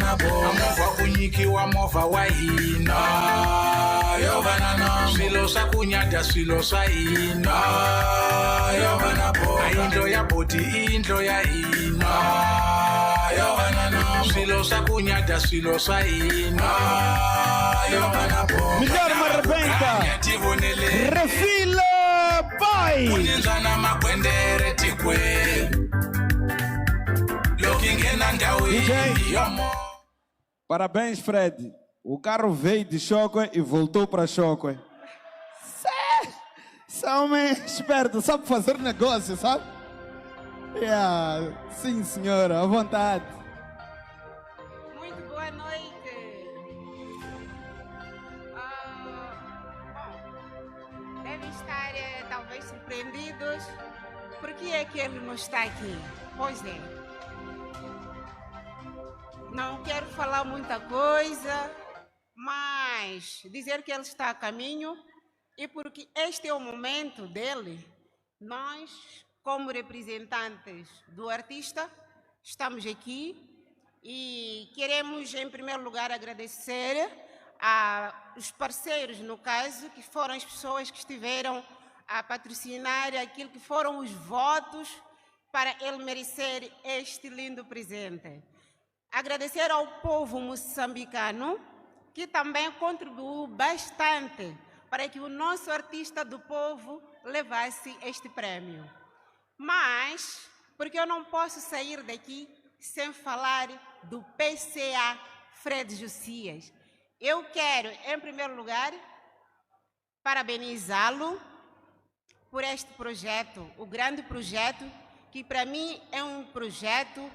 amova kunyikiwa mova waina swilo swa kunyadya swilo swa hina indlo ya boti indlo ya hina swilo swa kunyadya swilo swa hina Melhor uma rebenta. Refil Boy. kuninzana magwendere tikwe lokingena ndawo yomo. Parabéns, Fred. O carro veio de Choque e voltou para Choque. Esse homem é esperto, sabe fazer negócio, sabe? Sim, senhora, à vontade. Muito boa noite. Bom, devem estar talvez surpreendidos. Por que é que ele não está aqui? Pois é. Não quero falar muita coisa, mas dizer que ele está a caminho e porque este é o momento dele, nós, como representantes do artista, estamos aqui e queremos, em primeiro lugar, agradecer aos parceiros, no caso, que foram as pessoas que estiveram a patrocinar aquilo que foram os votos para ele merecer este lindo presente. Agradecer ao povo moçambicano, que também contribuiu bastante para que o nosso artista do povo levasse este prémio. Mas, porque eu não posso sair daqui sem falar do PCA Fred Josias. Eu quero, em primeiro lugar, parabenizá-lo por este projeto, o grande projeto, que para mim é um projeto